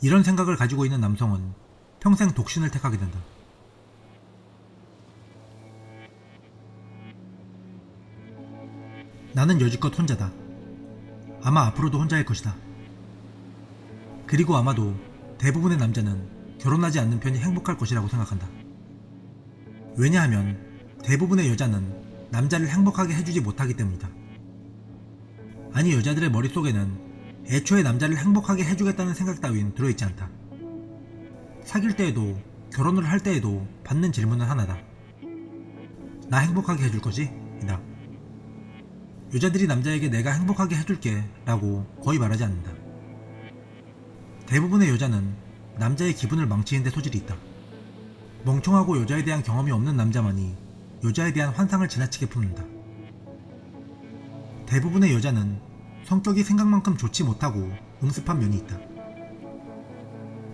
이런 생각을 가지고 있는 남성은 평생 독신을 택하게 된다. 나는 여지껏 혼자다. 아마 앞으로도 혼자일 것이다. 그리고 아마도 대부분의 남자는 결혼하지 않는 편이 행복할 것이라고 생각한다. 왜냐하면 대부분의 여자는 남자를 행복하게 해주지 못하기 때문이다. 아니, 여자들의 머릿속에는 애초에 남자를 행복하게 해주겠다는 생각 따윈 들어있지 않다. 사귈 때에도 결혼을 할 때에도 받는 질문은 하나다. 나 행복하게 해줄 거지? 이다. 여자들이 남자에게 내가 행복하게 해줄게 라고 거의 말하지 않는다. 대부분의 여자는 남자의 기분을 망치는 데 소질이 있다. 멍청하고 여자에 대한 경험이 없는 남자만이 여자에 대한 환상을 지나치게 품는다. 대부분의 여자는 성격이 생각만큼 좋지 못하고 응습한 면이 있다.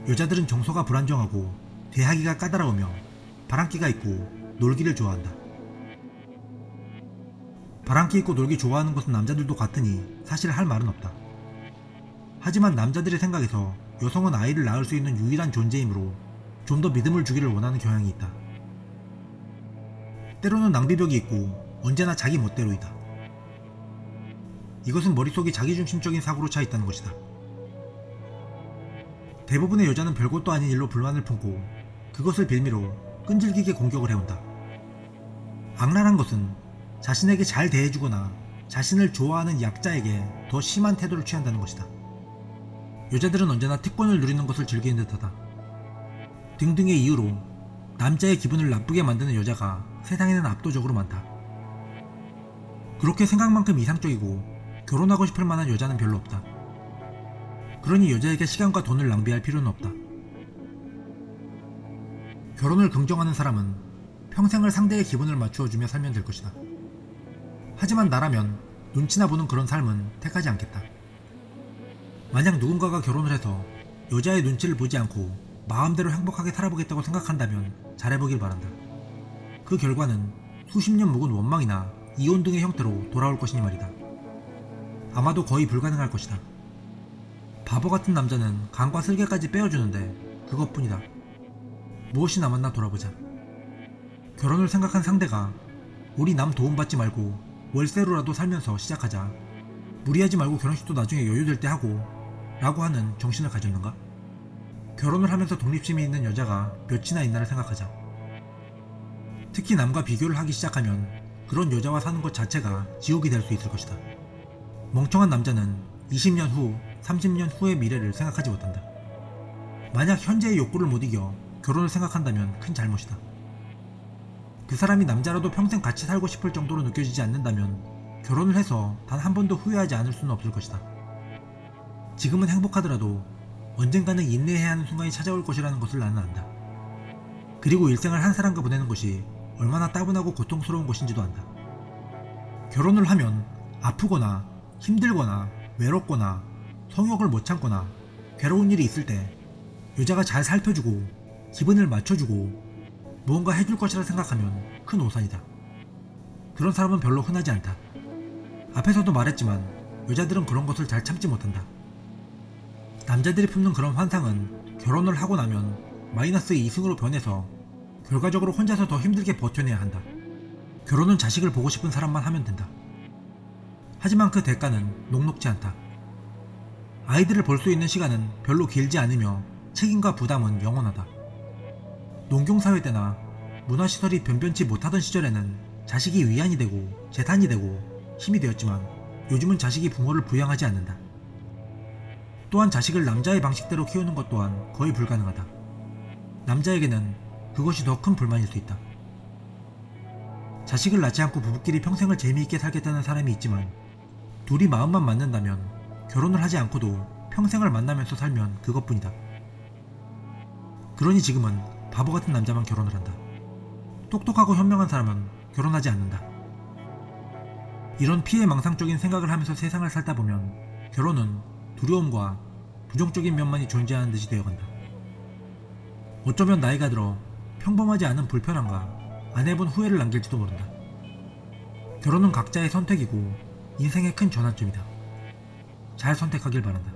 여자들은 정서가 불안정하고 대하기가 까다로우며 바람기가 있고 놀기를 좋아한다. 바람기 있고 놀기 좋아하는 것은 남자들도 같으니 사실 할 말은 없다. 하지만 남자들의 생각에서 여성은 아이를 낳을 수 있는 유일한 존재이므로 좀 더 믿음을 주기를 원하는 경향이 있다. 때로는 낭비벽이 있고 언제나 자기 멋대로이다. 이것은 머릿속이 자기중심적인 사고로 차 있다는 것이다. 대부분의 여자는 별것도 아닌 일로 불만을 품고 그것을 빌미로 끈질기게 공격을 해온다. 악랄한 것은 자신에게 잘 대해주거나 자신을 좋아하는 약자에게 더 심한 태도를 취한다는 것이다. 여자들은 언제나 특권을 누리는 것을 즐기는 듯하다. 등등의 이유로 남자의 기분을 나쁘게 만드는 여자가 세상에는 압도적으로 많다. 그렇게 생각만큼 이상적이고 결혼하고 싶을 만한 여자는 별로 없다. 그러니 여자에게 시간과 돈을 낭비할 필요는 없다. 결혼을 긍정하는 사람은 평생을 상대의 기분을 맞추어주며 살면 될 것이다. 하지만 나라면 눈치나 보는 그런 삶은 택하지 않겠다. 만약 누군가가 결혼을 해서 여자의 눈치를 보지 않고 마음대로 행복하게 살아보겠다고 생각한다면 잘해보길 바란다. 그 결과는 수십 년 묵은 원망이나 이혼 등의 형태로 돌아올 것이니 말이다. 아마도 거의 불가능할 것이다. 바보 같은 남자는 간과 슬개까지 빼어주는데 그것뿐이다. 무엇이 남았나 돌아보자. 결혼을 생각한 상대가 우리 남 도움받지 말고 월세로라도 살면서 시작하자, 무리하지 말고 결혼식도 나중에 여유될 때 하고 라고 하는 정신을 가졌는가? 결혼을 하면서 독립심이 있는 여자가 몇이나 있나를 생각하자. 특히 남과 비교를 하기 시작하면 그런 여자와 사는 것 자체가 지옥이 될 수 있을 것이다. 멍청한 남자는 20년 후, 30년 후의 미래를 생각하지 못한다. 만약 현재의 욕구를 못 이겨 결혼을 생각한다면 큰 잘못이다. 그 사람이 남자라도 평생 같이 살고 싶을 정도로 느껴지지 않는다면 결혼을 해서 단 한 번도 후회하지 않을 수는 없을 것이다. 지금은 행복하더라도 언젠가는 인내해야 하는 순간이 찾아올 것이라는 것을 나는 안다. 그리고 일생을 한 사람과 보내는 것이 얼마나 따분하고 고통스러운 것인지도 안다. 결혼을 하면 아프거나 힘들거나 외롭거나 성욕을 못 참거나 괴로운 일이 있을 때 여자가 잘 살펴주고 기분을 맞춰주고 무언가 해줄 것이라 생각하면 큰 오산이다. 그런 사람은 별로 흔하지 않다. 앞에서도 말했지만 여자들은 그런 것을 잘 참지 못한다. 남자들이 품는 그런 환상은 결혼을 하고 나면 마이너스의 이승으로 변해서 결과적으로 혼자서 더 힘들게 버텨내야 한다. 결혼은 자식을 보고 싶은 사람만 하면 된다. 하지만 그 대가는 녹록지 않다. 아이들을 볼 수 있는 시간은 별로 길지 않으며 책임과 부담은 영원하다. 농경사회 때나 문화시설이 변변치 못하던 시절에는 자식이 위안이 되고 재산이 되고 힘이 되었지만 요즘은 자식이 부모를 부양하지 않는다. 또한 자식을 남자의 방식대로 키우는 것 또한 거의 불가능하다. 남자에게는 그것이 더 큰 불만일 수 있다. 자식을 낳지 않고 부부끼리 평생을 재미있게 살겠다는 사람이 있지만 둘이 마음만 맞는다면 결혼을 하지 않고도 평생을 만나면서 살면 그것뿐이다. 그러니 지금은 바보 같은 남자만 결혼을 한다. 똑똑하고 현명한 사람은 결혼하지 않는다. 이런 피해망상적인 생각을 하면서 세상을 살다 보면 결혼은 두려움과 부정적인 면만이 존재하는 듯이 되어간다. 어쩌면 나이가 들어 평범하지 않은 불편함과 안 해본 후회를 남길지도 모른다. 결혼은 각자의 선택이고 인생의 큰 전환점이다. 잘 선택하길 바란다.